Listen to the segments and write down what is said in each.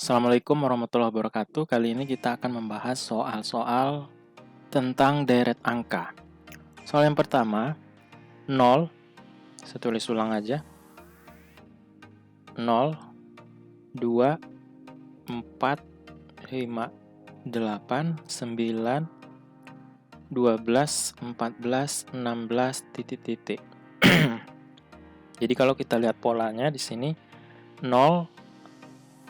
Assalamualaikum warahmatullahi wabarakatuh. Kali ini kita akan membahas soal-soal tentang deret angka. Soal yang pertama, 0, saya tulis ulang aja. 0, 2, 4, 5, 8, 9, 12, 14, 16, titik-titik. Jadi kalau kita lihat polanya di sini, 0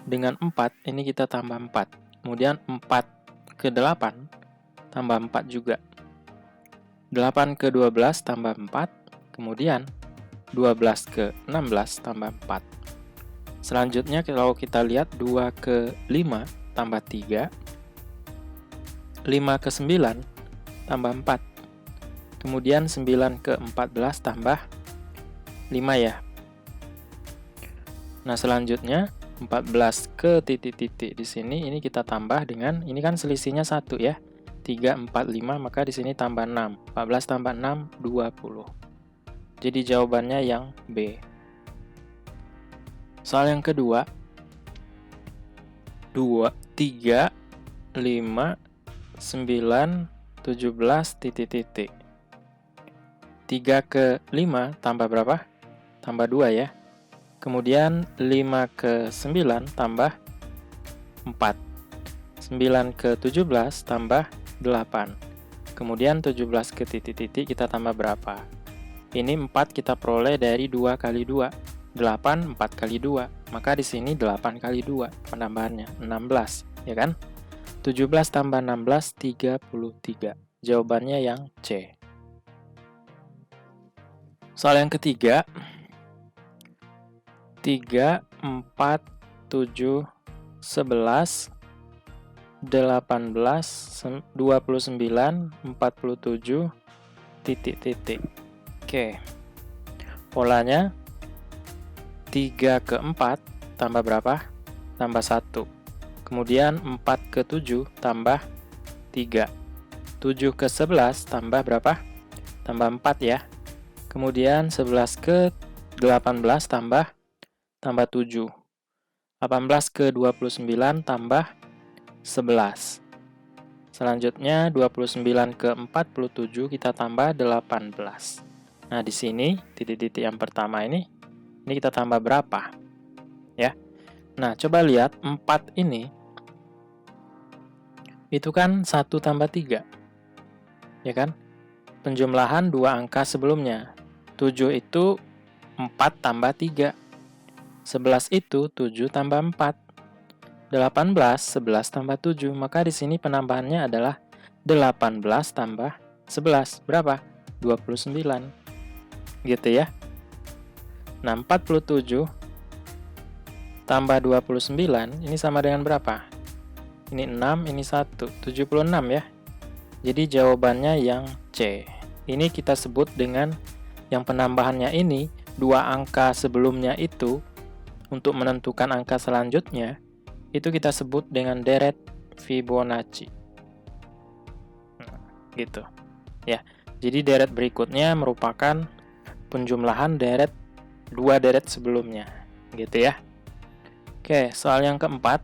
dengan 4, ini kita tambah 4. Kemudian 4 ke 8, tambah 4 juga. 8 ke 12, tambah 4. Kemudian 12 ke 16, tambah 4. Selanjutnya kalau kita lihat 2 ke 5, tambah 3. 5 ke 9, tambah 4. Kemudian 9 ke 14, tambah 5 ya. Nah selanjutnya 14 ke titik-titik di sini, ini kita tambah dengan, ini kan selisihnya 1 ya. 3, 4, 5, maka di sini tambah 6. 14 tambah 6, 20. Jadi jawabannya yang B. Soal yang kedua, 2, 3, 5, 9, 17, titik-titik. 3 ke 5 tambah berapa? Tambah 2 ya. Kemudian 5 ke 9 tambah 4. 9 ke 17 tambah 8. Kemudian 17 ke titik-titik kita tambah berapa? Ini 4 kita peroleh dari 2 kali 2. 8, 4 kali 2. Maka di sini 8 kali 2 penambahannya, 16. Ya kan? 17 tambah 16, 33. Jawabannya yang C. Soal yang ketiga, 3, 4, 7, 11, 18, 29, 47, titik-titik. Oke. Polanya 3 ke 4 tambah berapa? Tambah 1. Kemudian 4 ke 7 tambah 3. 7 ke 11 tambah berapa? Tambah 4 ya. Kemudian 11 ke 18 tambah 7. 18 ke 29 tambah 11. Selanjutnya 29 ke 47 kita tambah 18. Nah, di sini titik-titik yang pertama ini kita tambah berapa? Ya. Nah, coba lihat 4 ini itu kan 1 tambah 3. Ya kan? Penjumlahan dua angka sebelumnya. 7 itu 4 tambah 3. 11 itu 7 tambah 4. 18, 11 tambah 7. Maka di sini penambahannya adalah 18 tambah 11. Berapa? 29. Gitu ya. Nah, 47 tambah 29, ini sama dengan berapa? Ini 6, ini 1. 76 ya. Jadi jawabannya yang C. Ini kita sebut dengan yang penambahannya ini, dua angka sebelumnya itu, untuk menentukan angka selanjutnya, itu kita sebut dengan deret Fibonacci. Nah, gitu. Ya. Jadi deret berikutnya merupakan penjumlahan deret dua deret sebelumnya. Gitu ya. Oke, soal yang keempat.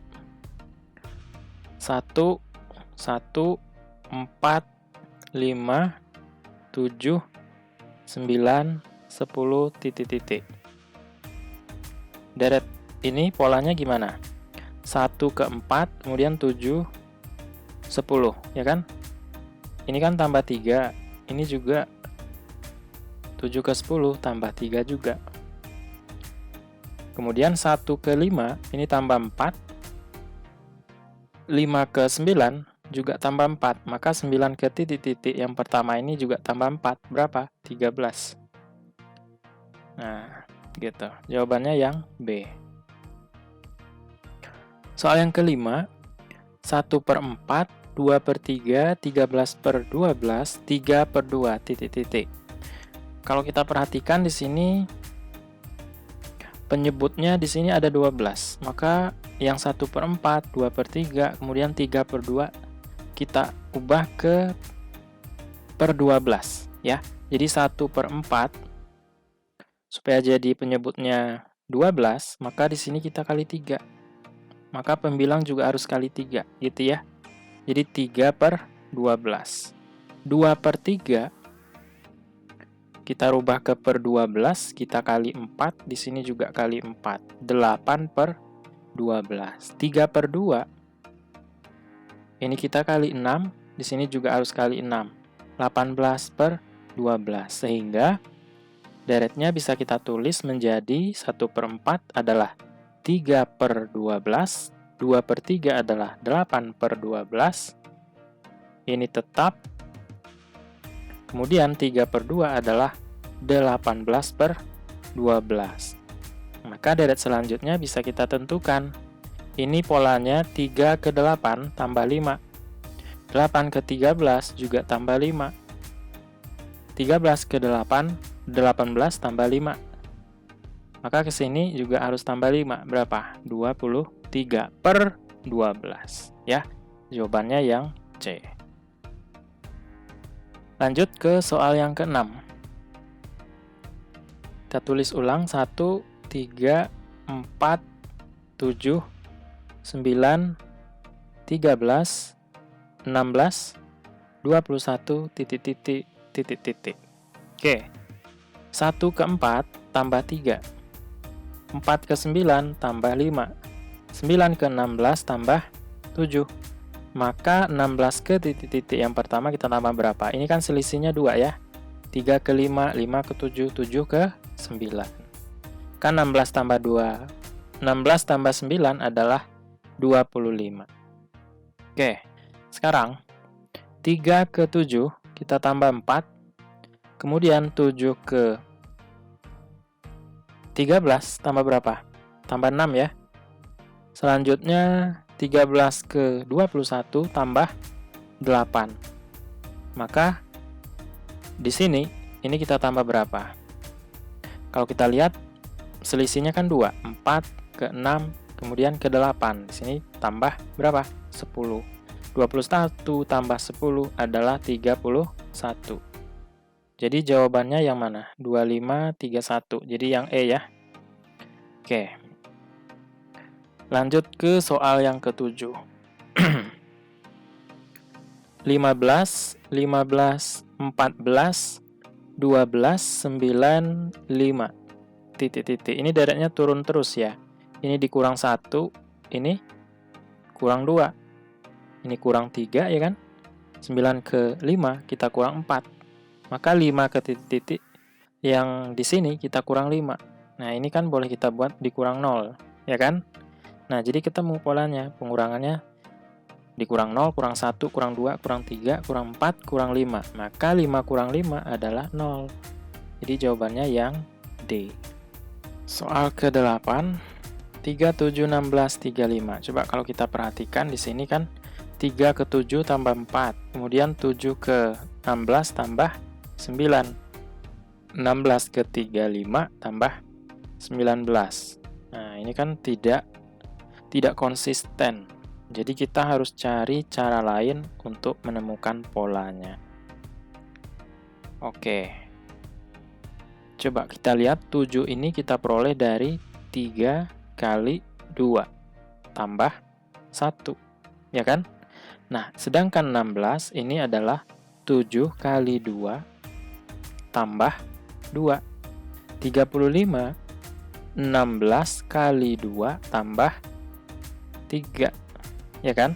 1, 1, 4, 5, 7, 9, 10, titik-titik. Deret ini polanya gimana? 1 ke 4, kemudian 7, 10, ya kan? Ini kan tambah 3, ini juga 7 ke 10, tambah 3 juga. Kemudian 1 ke 5, ini tambah 4. 5 ke 9, juga tambah 4. Maka 9 ke titik-titik yang pertama ini juga tambah 4. Berapa? 13. Nah, gitu. Jawabannya yang B. Soal yang kelima, 1 per 4, 2 per 3, 13 per 12, 3 per 2, titik-titik. Kalau kita perhatikan di sini, penyebutnya di sini ada 12. Maka yang 1 per 4, 2 per 3, kemudian 3 per 2, kita ubah ke per 12. Ya. Jadi 1 per 4, supaya jadi penyebutnya 12, maka di sini kita kali 3. maka pembilang juga harus kali 3, gitu ya. Jadi 3 per 12. 2 per 3, kita rubah ke per 12, kita kali 4, di sini juga kali 4. 8 per 12. 3 per 2, ini kita kali 6, di sini juga harus kali 6. 18 per 12. Sehingga deretnya bisa kita tulis menjadi 1 per 4 adalah 3 per 12, 2 per 3 adalah 8 per 12, ini tetap, kemudian 3 per 2 adalah 18 per 12. Maka deret selanjutnya bisa kita tentukan. Ini polanya 3 ke 8 tambah 5. 8 ke 13 juga tambah 5. 13 ke 8, 18 tambah 5. Maka ke sini juga harus tambah 5. Berapa? 23 per 12. Ya, jawabannya yang C. Lanjut ke soal yang ke-6. Kita tulis ulang 1, 3, 4, 7, 9, 13, 16, 21, titik, titik, titik, titik. Oke. 1 ke 4 tambah 3. 4 ke 9 tambah 5. 9 ke 16 tambah 7. Maka 16 ke titik-titik yang pertama kita tambah berapa? Ini kan selisihnya 2 ya. 3 ke 5, 5 ke 7, 7 ke 9. Kan 16 tambah 2. 16 tambah 9 adalah 25. Oke, sekarang 3 ke 7 kita tambah 4. Kemudian 7 ke 13 tambah berapa? Tambah 6 ya. Selanjutnya 13 ke 21 tambah 8. Maka di sini ini kita tambah berapa? Kalau kita lihat selisihnya kan 2, 4 ke 6 kemudian ke 8. Di sini tambah berapa? 10. 21 tambah 10 adalah 31. Jadi jawabannya yang mana? 25, 31. Jadi yang E ya. Oke. Lanjut ke soal yang ke-7. 15, 15, 14, 12, 9, 5. Titik-titik. Ini deretnya turun terus ya. Ini dikurang 1, ini kurang 2. Ini kurang 3 ya kan? 9 ke 5 kita kurang 4. Maka 5 ke titik-titik yang di sini kita kurang 5. Nah, ini kan boleh kita buat dikurang 0, ya kan? Nah, jadi ketemu polanya. Pengurangannya dikurang 0, kurang 1, kurang 2, kurang 3, kurang 4, kurang 5. Maka 5 kurang 5 adalah 0. Jadi jawabannya yang D. Soal ke-8, 3, 7, 16, 35. Coba kalau kita perhatikan di sini kan 3 ke 7 tambah 4. Kemudian 7 ke 16 tambah 9. 16 ke 35 tambah 19. Nah, ini kan tidak konsisten. Jadi kita harus cari cara lain untuk menemukan polanya. Oke. Coba kita lihat 7 ini kita peroleh dari 3 kali 2 tambah 1. Ya kan? Nah, sedangkan 16 ini adalah 7 kali 2 tambah 2. 35, 16 kali 2 tambah 3. Ya kan?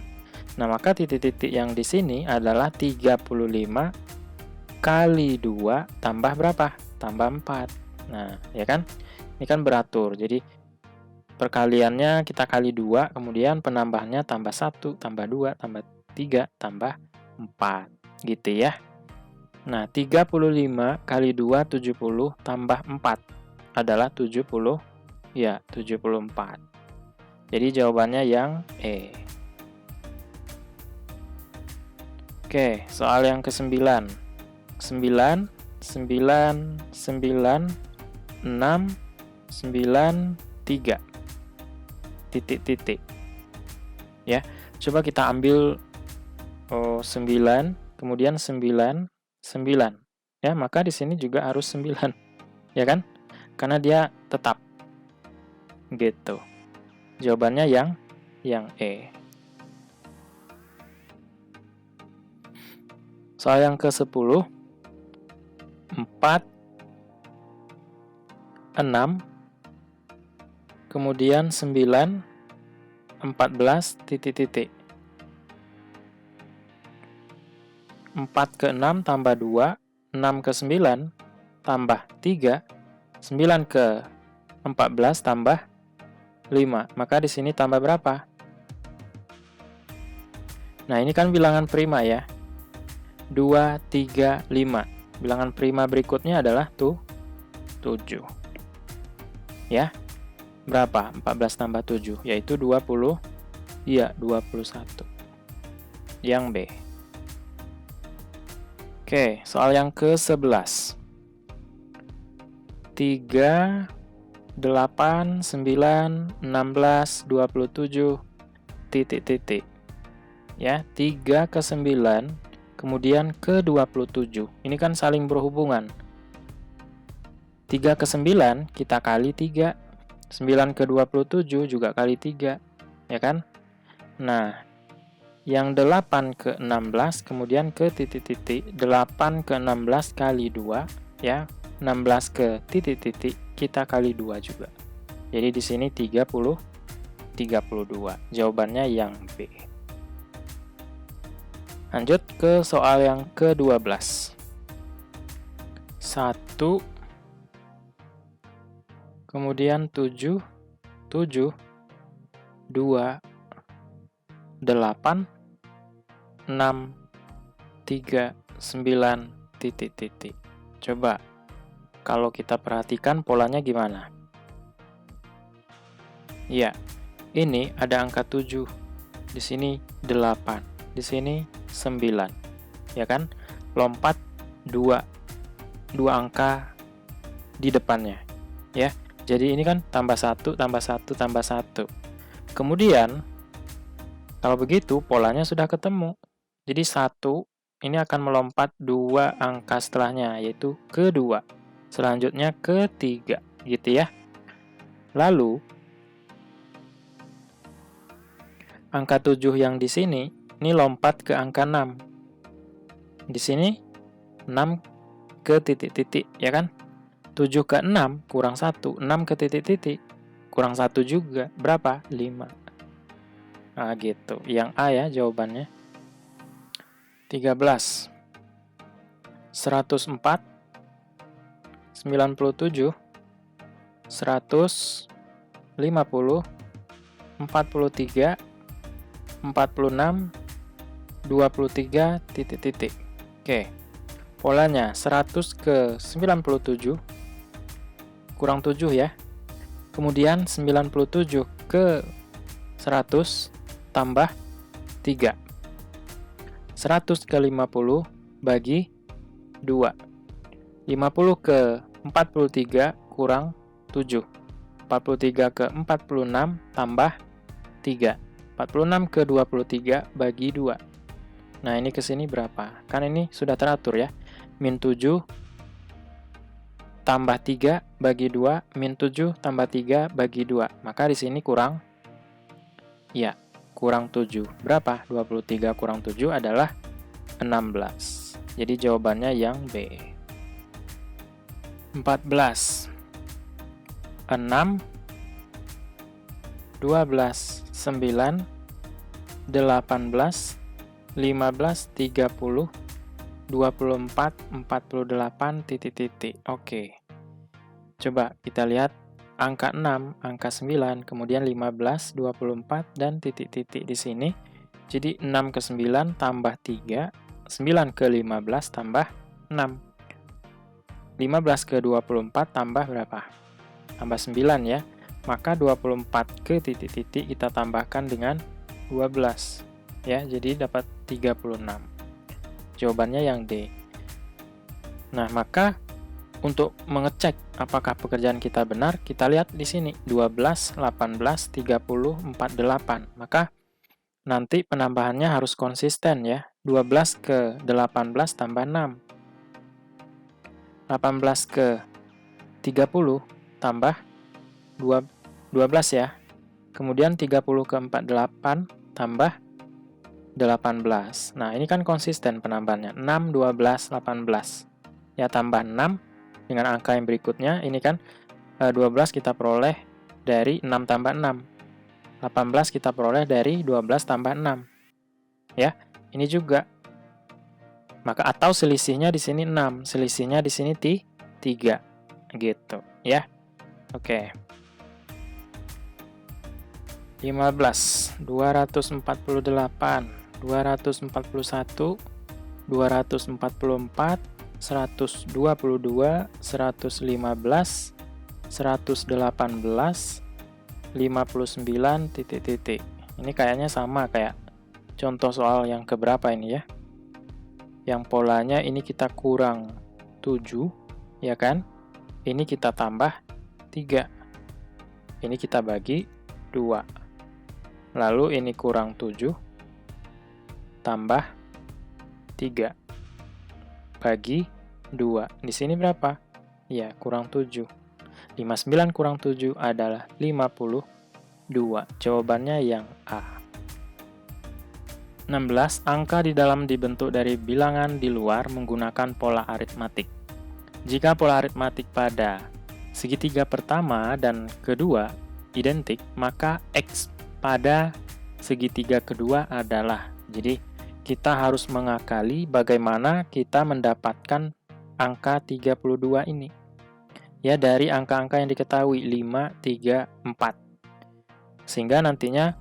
Nah, maka titik-titik yang di sini adalah 35 kali 2 tambah berapa? Tambah 4. Nah, ya kan? Ini kan beratur. Jadi, perkaliannya kita kali 2, kemudian penambahnya tambah 1, tambah 2, tambah 3, tambah 4. Gitu ya. Nah, 35 kali 2, 70, tambah 4 adalah 70, ya, 74. Jadi jawabannya yang E. Oke, soal yang ke-9. 9, 9, 9, 6, 9, 3. Titik-titik. Ya, coba kita ambil 9, kemudian 9, 9. Ya, maka di sini juga harus 9. Ya kan? Karena dia tetap. Gitu. Jawabannya yang yang E. Soal yang ke-10, 4, 6, kemudian 9, 14, titik-titik. 4 ke 6 tambah 2, 6 ke 9 tambah 3, 9 ke 14 tambah 5. Maka di sini tambah berapa? Nah, ini kan bilangan prima ya. 2, 3, 5. Bilangan prima berikutnya adalah 7. Ya. Berapa? 14 tambah 7, yaitu 20. Iya, 21. Yang B. Oke, soal yang ke-11. 3, 8, 9, 16, 27, titik-titik. Ya, 3 ke 9, kemudian ke 27. Ini kan saling berhubungan. 3 ke 9, kita kali 3. 9 ke 27 juga kali 3. Ya kan? Nah, yang 8 ke 16 kemudian ke titik-titik, 8 ke 16 kali 2 ya. 16 ke titik-titik kita kali 2 juga. Jadi di sini 32. Jawabannya yang B. Lanjut ke soal yang ke-12. 1 kemudian 7, 7, 2, 8, 6, 3, 9, titik-titik. Coba, kalau kita perhatikan polanya gimana? Ya, ini ada angka 7. Di sini 8. Di sini 9. Ya kan? Lompat 2 angka di depannya. Ya, jadi ini kan tambah 1, tambah 1, tambah 1. Kemudian, kalau begitu polanya sudah ketemu. Jadi 1 ini akan melompat 2 angka setelahnya, yaitu ke 2. Selanjutnya ke 3, gitu ya. Lalu, angka 7 yang di sini, ini lompat ke angka 6. Di sini, 6 ke titik-titik, ya kan? 7 ke 6 kurang 1, 6 ke titik-titik, kurang 1 juga, berapa? 5. Nah, gitu. Yang A ya jawabannya. 13. 104, 97, 150, 43, 46, 23, titik-titik. Oke, polanya 100 ke 97, kurang 7 ya. Kemudian 97 ke 100, tambah 3. 100 ke 50 bagi 2. 50 ke 43 kurang 7. 43 ke 46 tambah 3. 46 ke 23 bagi 2. Nah, ini ke sini berapa? Kan ini sudah teratur ya. Min 7 tambah 3 bagi 2, min 7 tambah 3 bagi 2. Maka di sini kurang, ya, kurang 7. Berapa? 23 kurang 7 adalah 16. Jadi jawabannya yang B. 14. 6, 12, 9, 18, 15, 30, 24, 48, titik-titik. Oke. Coba kita lihat angka 6, angka 9, kemudian 15, 24, dan titik-titik di sini. Jadi 6 ke 9 tambah 3, 9 ke 15 tambah 6. 15 ke 24 tambah berapa? Tambah 9 ya. Maka 24 ke titik-titik kita tambahkan dengan 12. Ya, jadi dapat 36. Jawabannya yang D. Nah, maka untuk mengecek apakah pekerjaan kita benar, kita lihat di sini 12, 18, 30, 48. Maka nanti penambahannya harus konsisten ya. 12 ke 18 tambah 6. 18 ke 30 tambah 12 ya. Kemudian 30 ke 4, 8, tambah 18. Nah, ini kan konsisten penambahannya. 6, 12, 18. Ya, tambah 6 dengan angka yang berikutnya. Ini kan 12 kita peroleh dari 6 tambah 6. 18 kita peroleh dari 12 tambah 6. Ya, ini juga. Maka atau selisihnya di sini 6, selisihnya di sini 3. Gitu, ya. Oke. 15, 248, 241, 244, 122, 115, 118, 59, titik-titik. Ini kayaknya sama kayak contoh soal yang keberapa ini ya. Yang polanya ini kita kurang 7, ya kan? Ini kita tambah 3. Ini kita bagi 2. Lalu ini kurang 7, tambah 3. Bagi 2. Di sini berapa? Ya, kurang 7. 59 kurang 7 adalah 52. Jawabannya yang A. 16. Angka di dalam dibentuk dari bilangan di luar menggunakan pola aritmatik. Jika pola aritmatik pada segitiga pertama dan kedua identik, maka X pada segitiga kedua adalah. Jadi, kita harus mengakali bagaimana kita mendapatkan angka 32 ini. Ya, dari angka-angka yang diketahui 5, 3, 4. Sehingga nantinya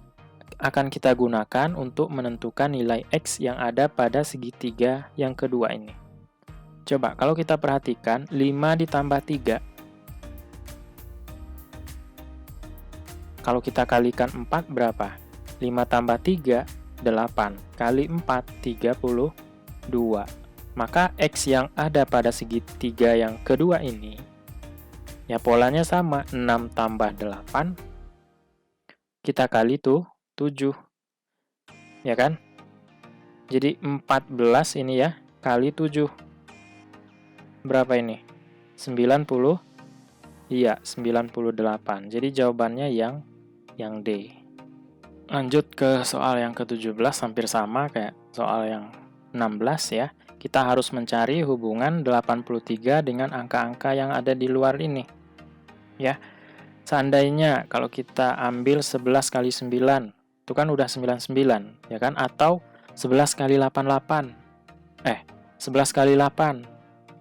akan kita gunakan untuk menentukan nilai X yang ada pada segitiga yang kedua ini. Coba, kalau kita perhatikan, 5 ditambah 3. Kalau kita kalikan 4 berapa? 5 tambah 3, 8. Kali 4, 32. Maka X yang ada pada segitiga yang kedua ini, ya polanya sama, 6 tambah 8. Kita kali tuh 7. Ya kan? Jadi 14 ini ya, kali 7. Berapa ini? 90? Iya, 98. Jadi jawabannya yang D. Lanjut ke soal yang ke-17, hampir sama kayak soal yang 16 ya. Kita harus mencari hubungan 83 dengan angka-angka yang ada di luar ini. Ya. Seandainya kalau kita ambil 11 kali 9, itu kan udah 99, ya kan? Atau 11 kali 88. 11 kali 8,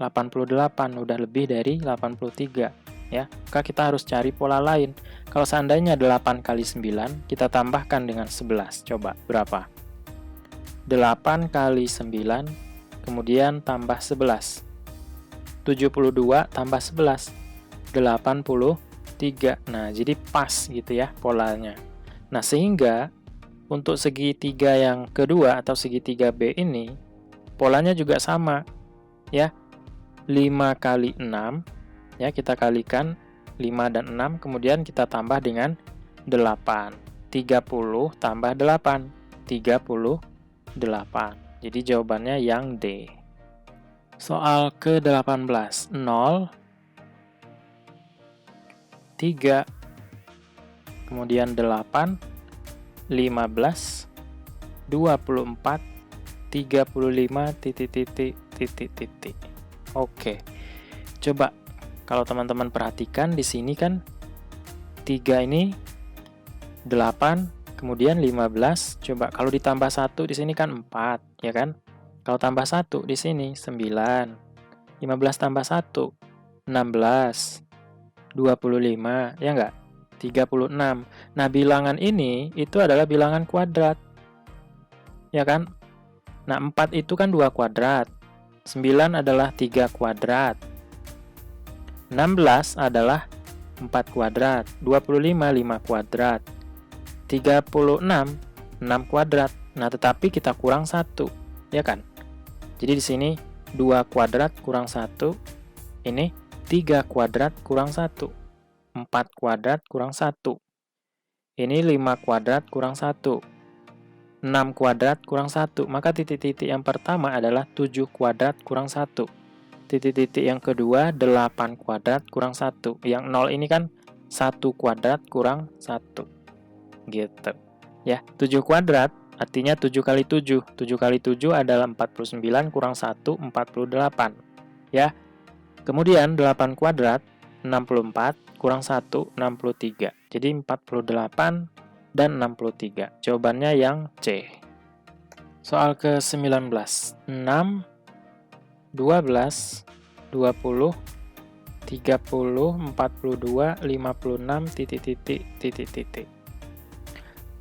88, udah lebih dari 83, ya. Maka kita harus cari pola lain. Kalau seandainya 8 kali 9, kita tambahkan dengan 11. Coba, berapa? 8 kali 9, kemudian tambah 11. 72 tambah 11. 83. Nah, jadi pas gitu ya polanya. Nah, sehingga untuk segitiga yang kedua atau segitiga B ini, polanya juga sama. Ya, 5 kali 6, ya kita kalikan 5 dan 6, kemudian kita tambah dengan 8. 30 tambah 8, 38. Jadi jawabannya yang D. Soal ke-18, 0, 3, kemudian 8, 15, 24, 35, titik. Oke. Coba kalau teman-teman perhatikan di sini kan 3 ini 8, kemudian 15. Coba kalau ditambah 1 di sini kan 4, ya kan? Kalau tambah 1 di sini 9. 15 tambah 1 16. 25, ya enggak? 36. Nah, bilangan ini itu adalah bilangan kuadrat. Ya kan? Nah, 4 itu kan 2 kuadrat. 9 adalah 3 kuadrat. 16 adalah 4 kuadrat. 25, 5 kuadrat. 36, 6 kuadrat. Nah, tetapi kita kurang 1, ya kan? Jadi di sini 2 kuadrat kurang 1. Ini 3 kuadrat kurang 1. 4 kuadrat kurang 1. Ini 5 kuadrat kurang 1. 6 kuadrat kurang 1. Maka titik-titik yang pertama adalah 7 kuadrat kurang 1. Titik-titik yang kedua 8 kuadrat kurang 1. Yang 0 ini kan 1 kuadrat kurang 1. gitu. Ya, 7 kuadrat artinya 7 kali 7. 7 kali 7 adalah 49 kurang 1, 48. Ya. Kemudian 8 kuadrat 64 kurang 1, 63. Jadi 48 dan 63. Jawabannya yang C. Soal ke-19. 6, 12, 20, 30, 42, 56, titik, titik, titik, titik.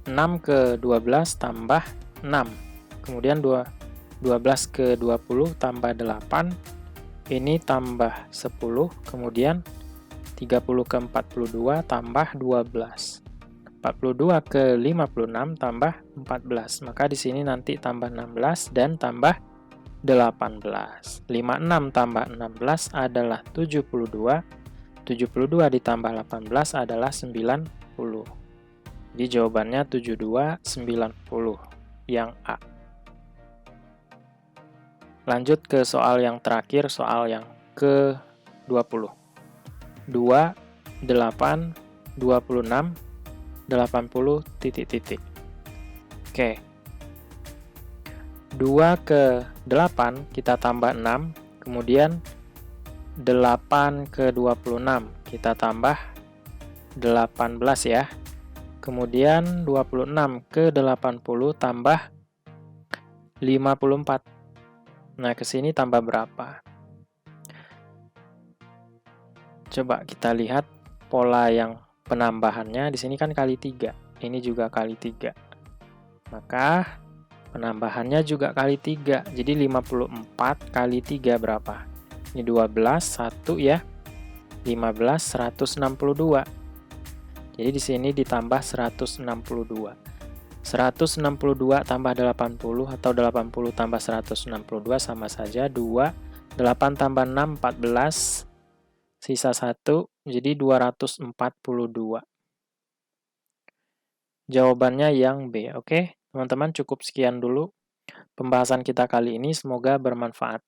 6 ke 12 tambah 6. Kemudian 12 ke 20 tambah 8. Ini tambah 10. Kemudian 30 ke 42 tambah 12. 42 ke 56 tambah 14. Maka di sini nanti tambah 16 dan tambah 18. 56 tambah 16 adalah 72. 72 ditambah 18 adalah 90. Jadi jawabannya 72, 90 yang A. Lanjut ke soal yang terakhir, soal yang ke-20. 2, 8, 26, 80, titik, titik. Oke. 2 ke 8 kita tambah 6, kemudian 8 ke 26 kita tambah 18 ya. Kemudian 26 ke 80 tambah 54. Nah, ke sini tambah berapa? Coba kita lihat pola yang penambahannya. Di sini kan kali 3. Ini juga kali 3. Maka penambahannya juga kali 3. Jadi 54 kali 3 berapa? Ini 12, 1 ya. 15, 162. Jadi di sini ditambah 162. 162 tambah 80 atau 80 tambah 162 sama saja 2. 8 tambah 6, 14. Sisa 1, jadi 242. Jawabannya yang B, oke? Teman-teman cukup sekian dulu pembahasan kita kali ini, semoga bermanfaat.